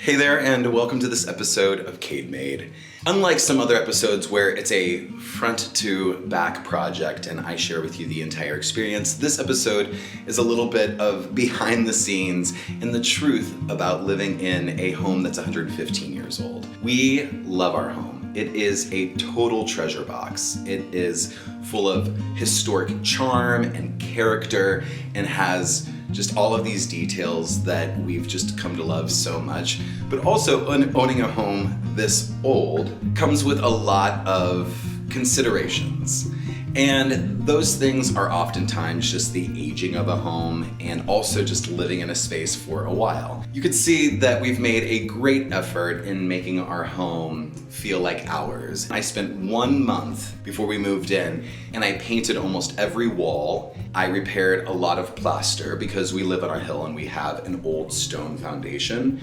Hey there, and welcome to this episode of Cade Made. Unlike some other episodes where it's a front to back project and I share with you the entire experience, this episode is a little bit of behind the scenes and the truth about living in a home that's 115 years old. We love our home. It is a total treasure box. It is full of historic charm and character and has just all of these details that we've just come to love so much. But also, owning a home this old comes with a lot of considerations. And those things are oftentimes just the aging of a home and also just living in a space for a while. You could see that we've made a great effort in making our home feel like ours. I spent 1 month before we moved in and I painted almost every wall. I repaired a lot of plaster because we live on a hill and we have an old stone foundation.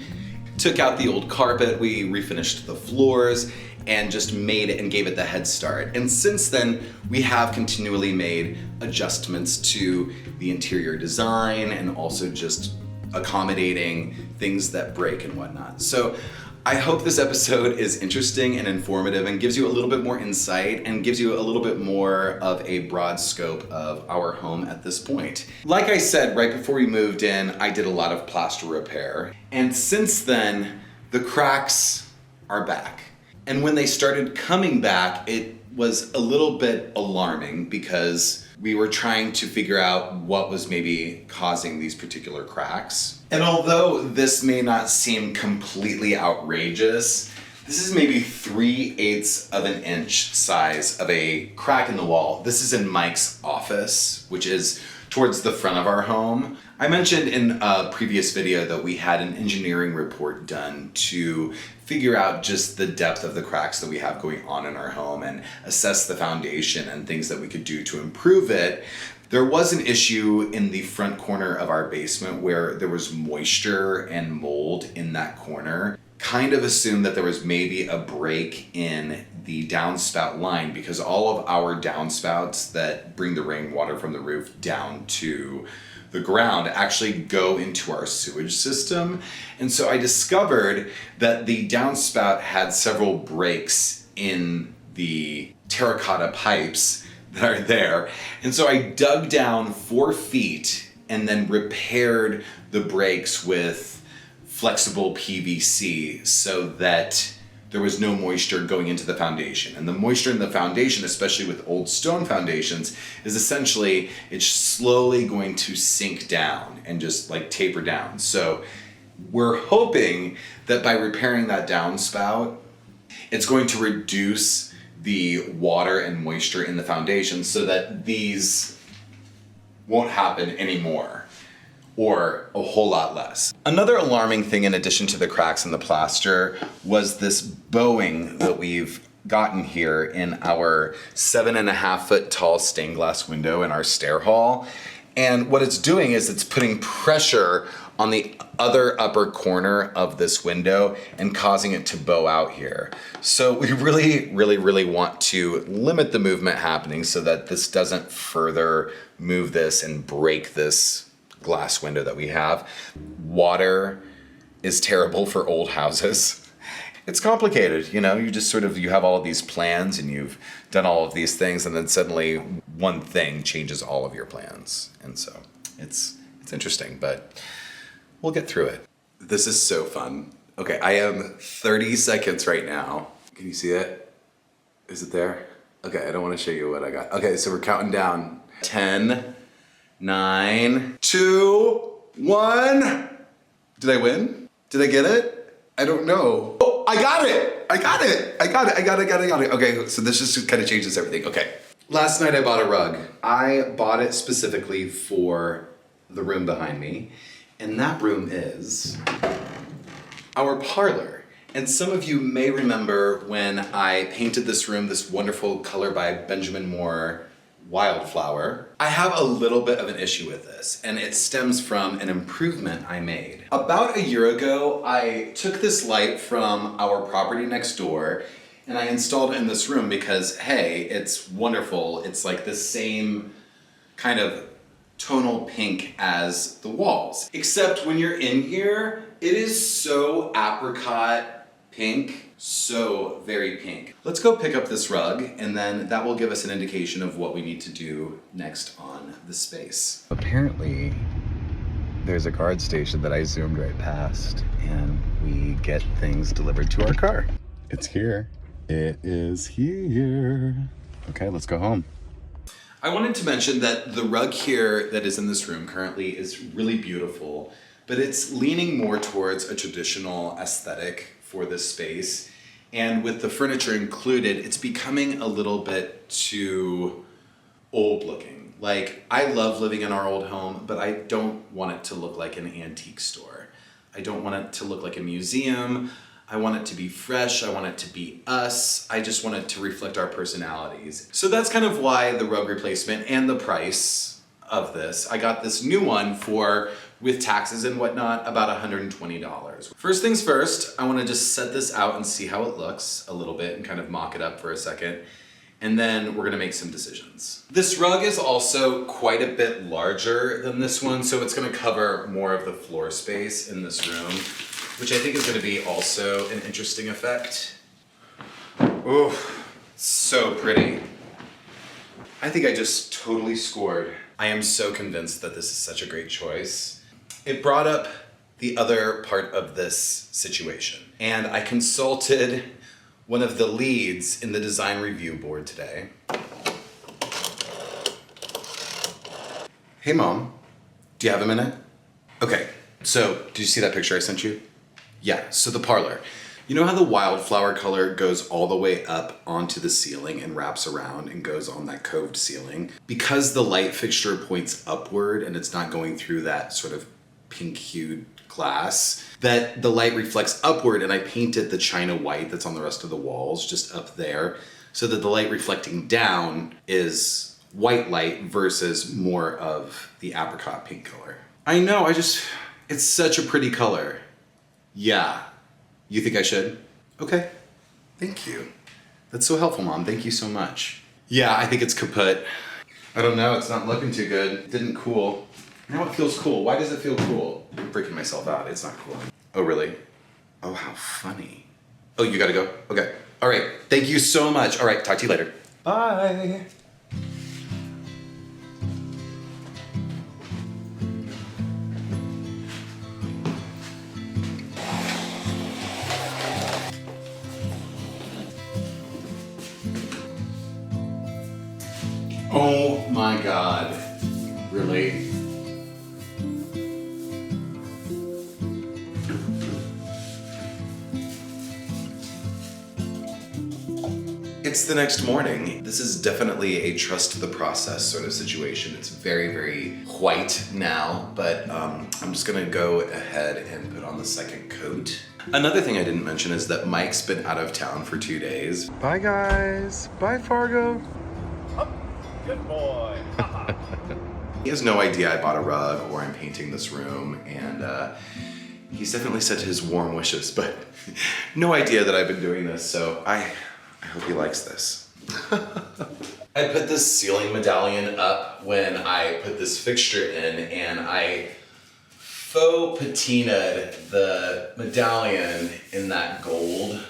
Took out the old carpet, we refinished the floors, and just made it and gave it the head start. And since then, we have continually made adjustments to the interior design and also just accommodating things that break and whatnot. So I hope this episode is interesting and informative and gives you a little bit more insight and gives you a little bit more of a broad scope of our home at this point. Like I said, right before we moved in, I did a lot of plaster repair. And since then, the cracks are back. And when they started coming back, it was a little bit alarming because we were trying to figure out what was maybe causing these particular cracks. And although this may not seem completely outrageous, this is maybe 3/8 of an inch size of a crack in the wall. This is in Mike's office, which is towards the front of our home. I mentioned in a previous video that we had an engineering report done to figure out just the depth of the cracks that we have going on in our home and assess the foundation and things that we could do to improve it. There was an issue in the front corner of our basement where there was moisture and mold in that corner. Kind of assumed that there was maybe a break in the downspout line because all of our downspouts that bring the rainwater from the roof down to the ground actually go into our sewage system. And so I discovered that the downspout had several breaks in the terracotta pipes that are there. And so I dug down 4 feet and then repaired the breaks with flexible PVC so that there was no moisture going into the foundation. And the moisture in the foundation, especially with old stone foundations, is essentially it's slowly going to sink down and just like taper down. So we're hoping that by repairing that downspout, it's going to reduce the water and moisture in the foundation so that these won't happen anymore, or a whole lot less. Another alarming thing in addition to the cracks in the plaster was this bowing that we've gotten here in our 7.5 foot tall stained glass window in our stair hall. And what it's doing is it's putting pressure on the other upper corner of this window and causing it to bow out here. So we really want to limit the movement happening so that this doesn't further move this and break this glass window that we have. Water is terrible for old houses. It's complicated, you know, you have all of these plans and you've done all of these things and then suddenly one thing changes all of your plans. And so it's interesting, but we'll get through it. This is so fun. Okay, I am 30 seconds right now. Can you see it? Is it there? Okay, I don't want to show you what I got. Okay, so we're counting down. 10, 9, 2, 1. Did I win? Did I get it? I don't know. Oh, I got it. I got it. Okay, so this just kind of changes everything. Okay. Last night I bought a rug. I bought it specifically for the room behind me. And that room is our parlor. And some of you may remember when I painted this room, this wonderful color by Benjamin Moore, Wildflower. I have a little bit of an issue with this, and it stems from an improvement I made. About a year ago, I took this light from our property next door and I installed it in this room because, hey, it's wonderful. It's like the same kind of tonal pink as the walls. Except when you're in here, it is so apricot pink, so very pink. Let's go pick up this rug, and then that will give us an indication of what we need to do next on the space. Apparently, there's a guard station that I zoomed right past, and we get things delivered to our car. It's here. It is here. Okay, let's go home. I wanted to mention that the rug here that is in this room currently is really beautiful, but it's leaning more towards a traditional aesthetic for this space. And with the furniture included, it's becoming a little bit too old looking. Like, I love living in our old home, but I don't want it to look like an antique store. I don't want it to look like a museum. I want it to be fresh. I want it to be us. I just want it to reflect our personalities. So that's kind of why the rug replacement and the price of this. I got this new one for, with taxes and whatnot, about $120. First things first, I want to just set this out and see how it looks a little bit and kind of mock it up for a second. And then we're gonna make some decisions. This rug is also quite a bit larger than this one, so it's gonna cover more of the floor space in this room, which I think is gonna be also an interesting effect. Oh, so pretty. I think I just totally scored. I am so convinced that this is such a great choice. It brought up the other part of this situation, and I consulted one of the leads in the design review board today. Hey Mom, do you have a minute? Okay, so did you see that picture I sent you? Yeah, so the Parlor. You know how the wildflower color goes all the way up onto the ceiling and wraps around and goes on that coved ceiling? Because the light fixture points upward and it's not going through that sort of pink hued glass, that the light reflects upward, and I painted the china white that's on the rest of the walls just up there so that the light reflecting down is white light versus more of the apricot pink color. I know, it's such a pretty color. Yeah. You think I should? Okay. Thank you. That's so helpful, Mom. Thank you so much. Yeah, I think it's kaput. I don't know, it's not looking too good. It didn't cool. Now it feels cool. Why does it feel cool? I'm freaking myself out. It's not cool. Oh, really? Oh, how funny. Oh, you gotta go? Okay. All right. Thank you so much. All right. Talk to you later. Bye. Oh my God. Really? It's the next morning. This is definitely a trust the process sort of situation. It's very, very white now, but I'm just gonna go ahead and put on the second coat. Another thing I didn't mention is that Mike's been out of town for 2 days. Bye guys. Bye Fargo. Oh, good boy. He has no idea I bought a rug or I'm painting this room, and he's definitely said his warm wishes, but no idea that I've been doing this, so I hope he likes this. I put this ceiling medallion up when I put this fixture in, and I faux patinaed the medallion in that gold.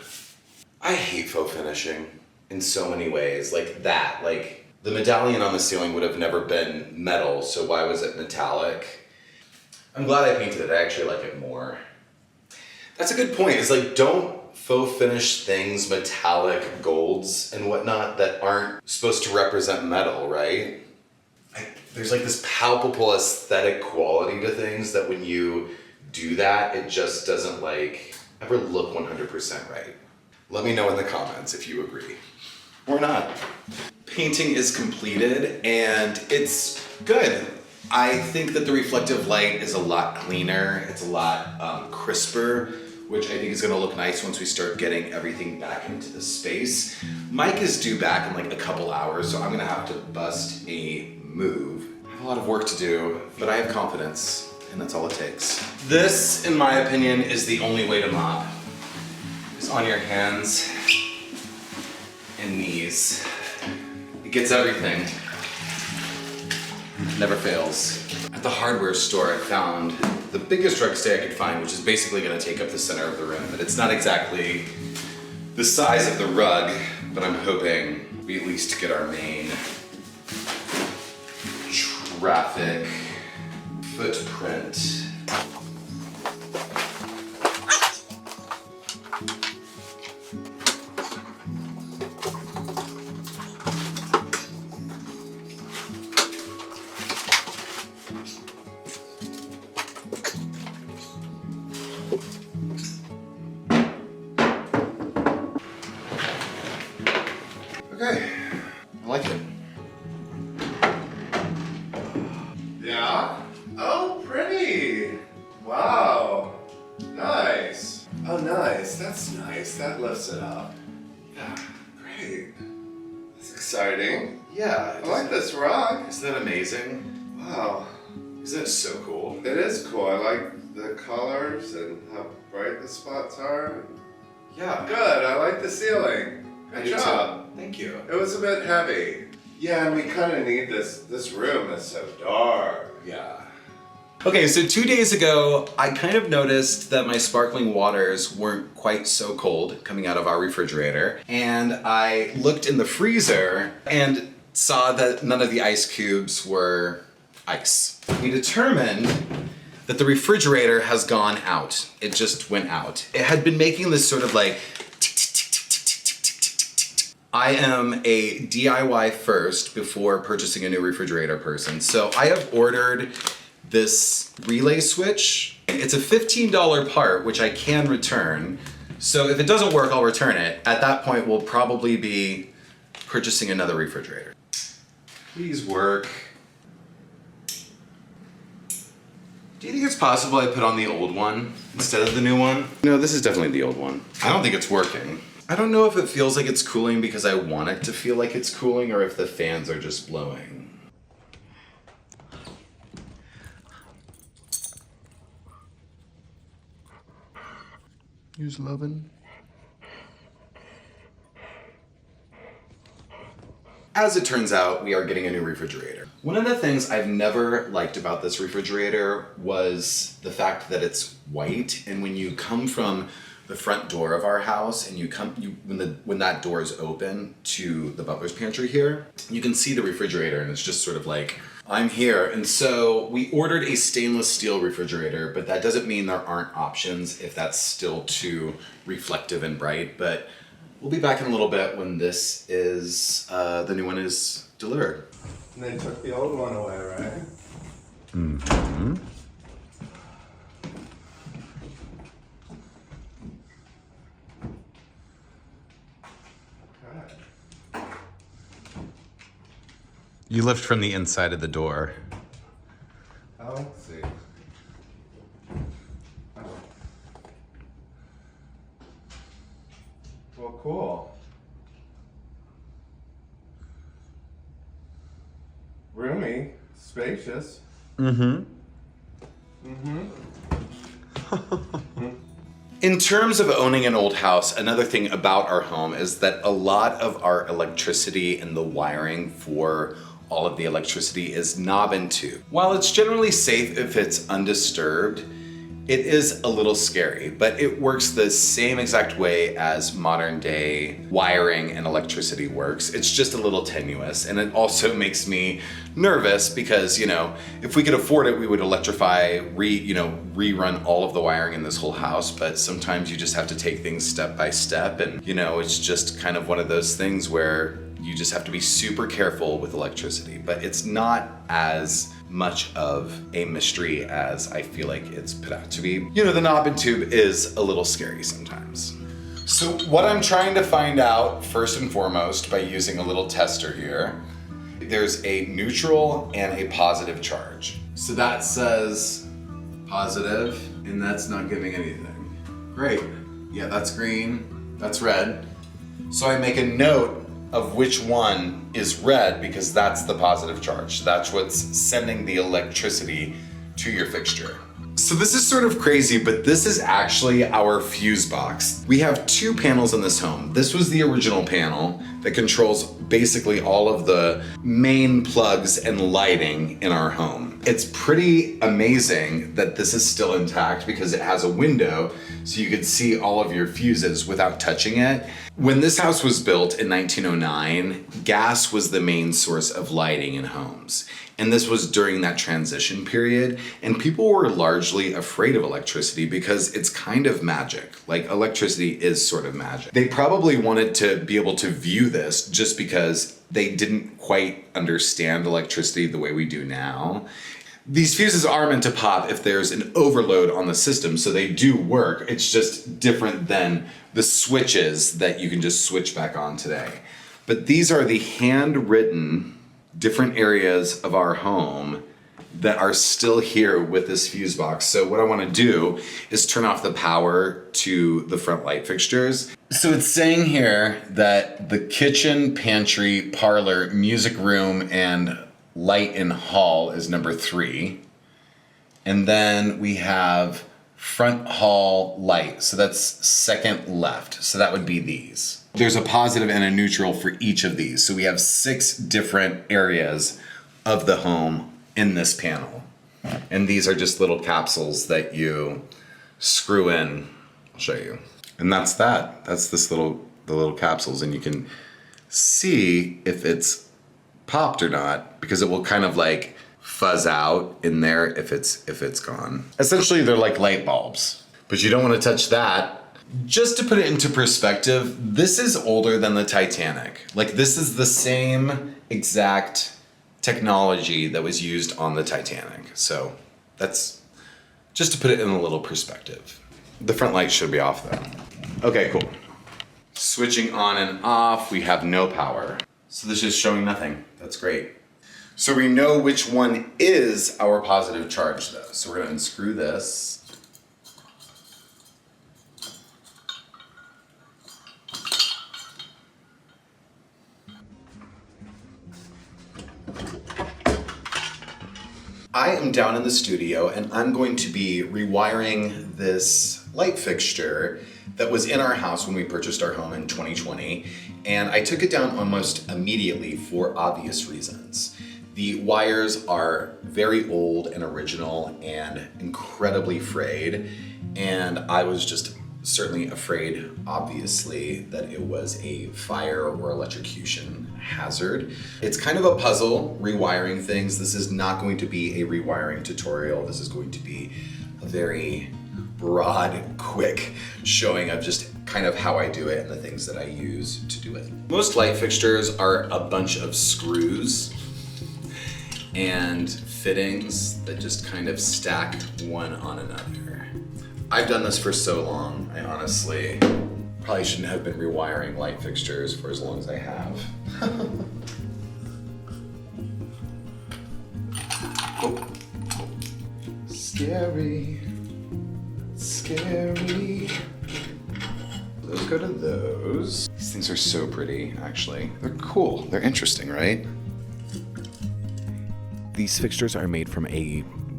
I hate faux finishing in so many ways, like that. Like, the medallion on the ceiling would have never been metal, so why was it metallic? I'm glad I painted it. I actually like it more. That's a good point. It's like, don't faux finish things, metallic golds and whatnot, that aren't supposed to represent metal, right? There's like this palpable aesthetic quality to things that when you do that, it just doesn't like ever look 100% right. Let me know in the comments if you agree or not. Painting is completed and it's good. I think that the reflective light is a lot cleaner. It's a lot crisper, which I think is gonna look nice once we start getting everything back into the space. Mike is due back in like a couple hours, so I'm gonna have to bust a move. I have a lot of work to do, but I have confidence, and that's all it takes. This, in my opinion, is the only way to mop. It's on your hands and knees. It gets everything. Never fails. At the hardware store, I found the biggest rug stay I could find, which is basically gonna take up the center of the room. But it's not exactly the size of the rug, but I'm hoping we at least get our main traffic footprint. Okay, I like it. Yeah? Oh, pretty. Wow. Nice. Oh, nice. That's nice. That lifts it up. Yeah, great. That's exciting. Yeah. I like this rug. Isn't that amazing? Wow. Isn't it so cool? It is cool. I like the colors and how bright the spots are. Yeah. Good. I like the ceiling. I Good do job. too. Thank you. It was a bit heavy. Yeah, and we kind of need this. This room is so dark. Yeah. Okay, so 2 days ago, I kind of noticed that my sparkling waters weren't quite so cold coming out of our refrigerator. And I looked in the freezer and saw that none of the ice cubes were ice. We determined that the refrigerator has gone out. It just went out. It had been making this sort of like I am a DIY first before purchasing a new refrigerator person. So I have ordered this relay switch. It's a $15 part, which I can return. So if it doesn't work, I'll return it. At that point, we'll probably be purchasing another refrigerator. Please work. Do you think it's possible I put on the old one instead of the new one? No, this is definitely the old one. I don't think it's working. I don't know if it feels like it's cooling because I want it to feel like it's cooling or if the fans are just blowing. Use lovin'. As it turns out, we are getting a new refrigerator. One of the things I've never liked about this refrigerator was the fact that it's white, and when you come from the front door of our house and when that door is open to the butler's pantry here, you can see the refrigerator and it's just sort of like, I'm here. And so we ordered a stainless steel refrigerator, but that doesn't mean there aren't options if that's still too reflective and bright. But we'll be back in a little bit when this is, the new one is delivered. And they took the old one away, right? Mm-hmm. You lift from the inside of the door. Oh, let's see. Oh. Well, cool. Roomy, spacious. Mm-hmm. Mm-hmm. In terms of owning an old house, another thing about our home is that a lot of our electricity and the wiring for all of the electricity is knob and tube. While it's generally safe if it's undisturbed, it is a little scary, but it works the same exact way as modern day wiring and electricity works. It's just a little tenuous, and it also makes me nervous because, you know, if we could afford it, we would electrify, rerun all of the wiring in this whole house, but sometimes you just have to take things step by step, and, you know, it's just kind of one of those things where you just have to be super careful with electricity, but it's not as much of a mystery as I feel like it's put out to be. You know, the knob and tube is a little scary sometimes. So what I'm trying to find out first and foremost by using a little tester here, there's a neutral and a positive charge. So that says positive, and that's not giving anything. Great. Yeah, that's green, that's red. So I make a note of which one is red because that's the positive charge. That's what's sending the electricity to your fixture. So this is sort of crazy, but this is actually our fuse box. We have 2 panels in this home. This was the original panel that controls basically all of the main plugs and lighting in our home. It's pretty amazing that this is still intact because it has a window so you could see all of your fuses without touching it. When this house was built in 1909, gas was the main source of lighting in homes. And this was during that transition period, and people were largely afraid of electricity because it's kind of magic. Like, electricity is sort of magic. They probably wanted to be able to view this just because they didn't quite understand electricity the way we do now. These fuses are meant to pop if there's an overload on the system, so they do work. It's just different than the switches that you can just switch back on today. But these are the handwritten different areas of our home that are still here with this fuse box. So what I want to do is turn off the power to the front light fixtures. So it's saying here that the kitchen, pantry, parlor, music room, and light in hall is number 3. And then we have front hall light. So that's second left. So that would be these. There's a positive and a neutral for each of these. So we have 6 different areas of the home in this panel. And these are just little capsules that you screw in. I'll show you. And that's that. That's the little capsules. And you can see if it's popped or not, because it will kind of like fuzz out in there if it's gone. Essentially, they're like light bulbs, but you don't want to touch that. Just to put it into perspective, this is older than the Titanic. Like, this is the same exact technology that was used on the Titanic. So that's just to put it in a little perspective. The front light should be off though. Okay, cool. Switching on and off, we have no power. So this is showing nothing. That's great. So we know which one is our positive charge though. So we're gonna unscrew this. I am down in the studio and I'm going to be rewiring this light fixture that was in our house when we purchased our home in 2020. And I took it down almost immediately for obvious reasons. The wires are very old and original and incredibly frayed. And I was just certainly afraid, obviously, that it was a fire or electrocution hazard. It's kind of a puzzle rewiring things. This is not going to be a rewiring tutorial. This is going to be a very broad, quick showing of just kind of how I do it and the things that I use to do it. Most light fixtures are a bunch of screws and fittings that just kind of stack one on another. I've done this for so long, I honestly probably shouldn't have been rewiring light fixtures for as long as I have. Oh. Scary, scary. Those go to those. These things are so pretty, actually. They're cool, they're interesting, right? These fixtures are made from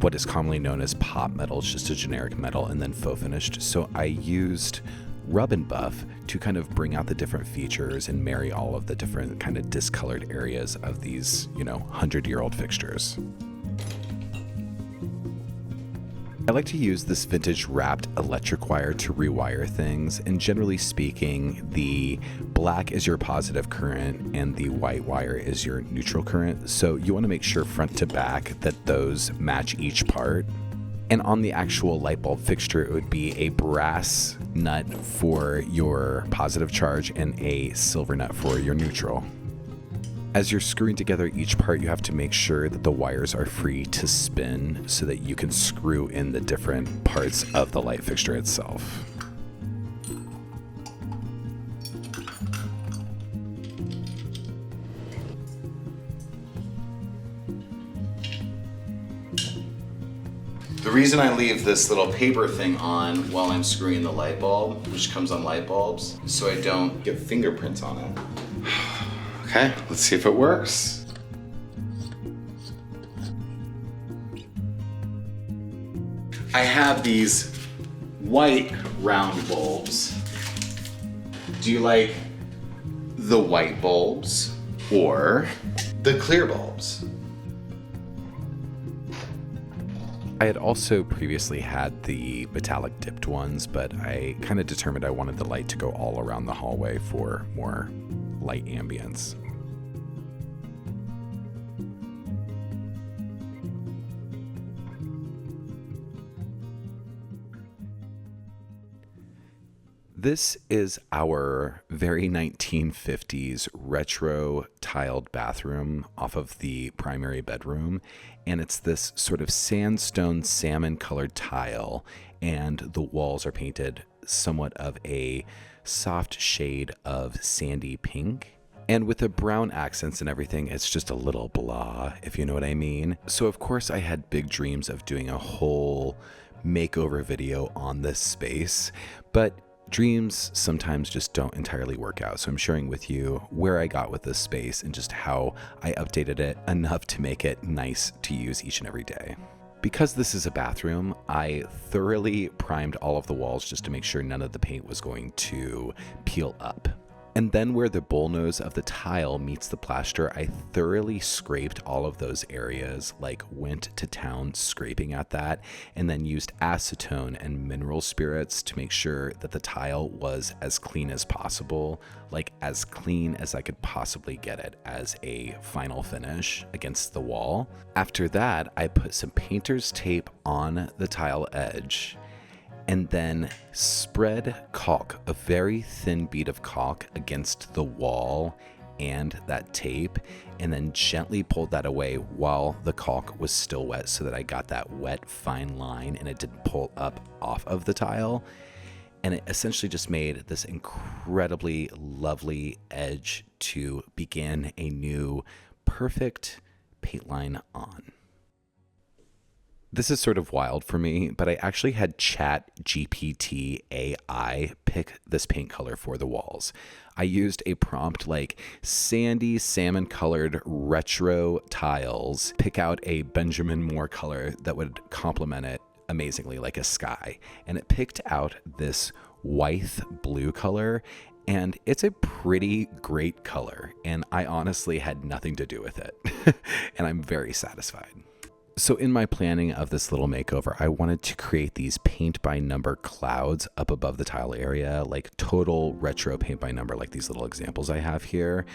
what is commonly known as pop metal. It's just a generic metal and then faux finished. So I used rub and buff to kind of bring out the different features and marry all of the different kind of discolored areas of these, 100-year-old fixtures. I like to use this vintage wrapped electric wire to rewire things, and generally speaking, the black is your positive current and the white wire is your neutral current. So you want to make sure front to back that those match each part. And on the actual light bulb fixture, it would be a brass nut for your positive charge and a silver nut for your neutral. As you're screwing together each part, you have to make sure that the wires are free to spin so that you can screw in the different parts of the light fixture itself. The reason I leave this little paper thing on while I'm screwing the light bulb, which comes on light bulbs, is so I don't get fingerprints on it. Okay, let's see if it works. I have these white round bulbs. Do you like the white bulbs or the clear bulbs? I had also previously had the metallic dipped ones, but I kind of determined I wanted the light to go all around the hallway for more light ambience. This is our very 1950s retro tiled bathroom off of the primary bedroom. And it's this sort of sandstone salmon colored tile, and the walls are painted somewhat of a soft shade of sandy pink. And with the brown accents and everything, it's just a little blah, if you know what I mean. So of course I had big dreams of doing a whole makeover video on this space, but dreams sometimes just don't entirely work out. So I'm sharing with you where I got with this space and just how I updated it enough to make it nice to use each and every day. Because this is a bathroom, I thoroughly primed all of the walls just to make sure none of the paint was going to peel up. And then where the bullnose of the tile meets the plaster, I thoroughly scraped all of those areas, like went to town scraping at that, and then used acetone and mineral spirits to make sure that the tile was as clean as possible, like as clean as I could possibly get it as a final finish against the wall. After that, I put some painter's tape on the tile edge, and then spread caulk, a very thin bead of caulk against the wall and that tape, and then gently pulled that away while the caulk was still wet so that I got that wet, fine line and it didn't pull up off of the tile. And it essentially just made this incredibly lovely edge to begin a new perfect paint line on. This is sort of wild for me, but I actually had Chat GPT AI pick this paint color for the walls. I used a prompt like sandy salmon colored retro tiles, pick out a Benjamin Moore color that would complement it amazingly, like a sky. And it picked out this Wythe Blue color, and it's a pretty great color. And I honestly had nothing to do with it. And I'm very satisfied. So in my planning of this little makeover, I wanted to create these paint by number clouds up above the tile area, like total retro paint by number, like these little examples I have here.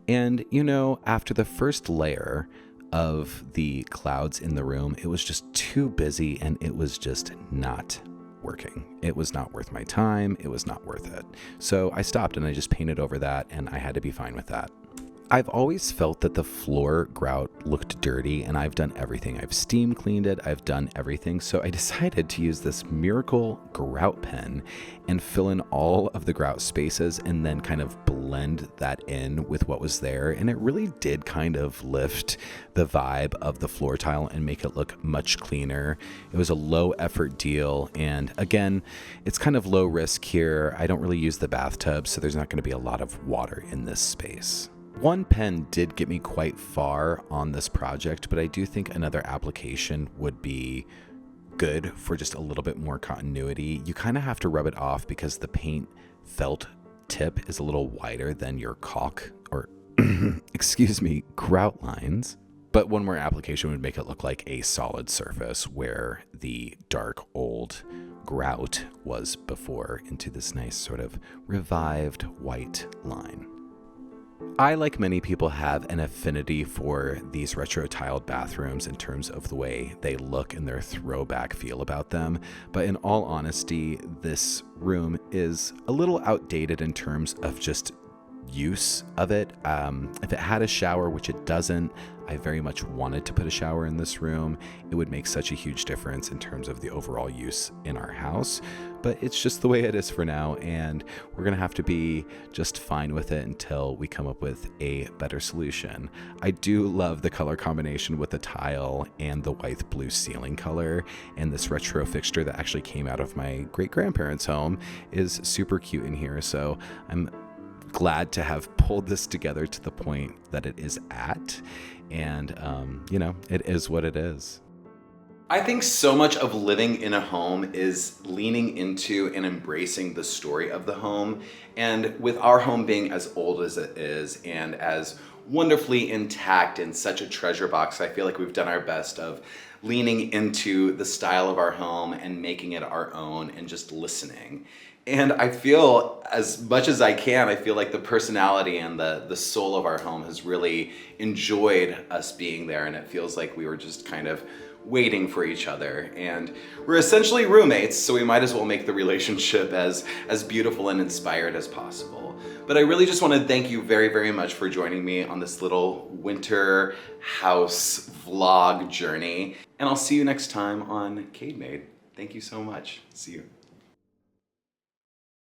And, you know, after the first layer of the clouds in the room, it was just too busy and it was just not working. It was not worth my time. It was not worth it. So I stopped and I just painted over that, and I had to be fine with that. I've always felt that the floor grout looked dirty, and I've done everything. I've steam cleaned it, I've done everything. So I decided to use this miracle grout pen and fill in all of the grout spaces and then kind of blend that in with what was there. And it really did kind of lift the vibe of the floor tile and make it look much cleaner. It was a low effort deal. And again, it's kind of low risk here. I don't really use the bathtub, so there's not going to be a lot of water in this space. One pen did get me quite far on this project, but I do think another application would be good for just a little bit more continuity. You kind of have to rub it off because the paint felt tip is a little wider than your caulk or, excuse me, grout lines. But one more application would make it look like a solid surface where the dark old grout was before into this nice sort of revived white line. I, like many people, have an affinity for these retro tiled bathrooms in terms of the way they look and their throwback feel about them. But in all honesty, this room is a little outdated in terms of just use of it. If it had a shower, which it doesn't, I very much wanted to put a shower in this room. It would make such a huge difference in terms of the overall use in our house, but it's just the way it is for now, and we're gonna have to be just fine with it until we come up with a better solution. I do love the color combination with the tile and the Wythe Blue ceiling color, and this retro fixture that actually came out of my great-grandparents' home is super cute in here, so I'm glad to have pulled this together to the point that it is at, and you know, it is what it is. I think so much of living in a home is leaning into and embracing the story of the home. And with our home being as old as it is and as wonderfully intact and such a treasure box, I feel like we've done our best of leaning into the style of our home and making it our own and just listening. And I feel, as much as I can, I feel like the personality and the soul of our home has really enjoyed us being there, and it feels like we were just kind of waiting for each other. And we're essentially roommates, so we might as well make the relationship as beautiful and inspired as possible. But I really just want to thank you very, very much for joining me on this little winter house vlog journey. And I'll see you next time on Cade Made. Thank you so much. See you.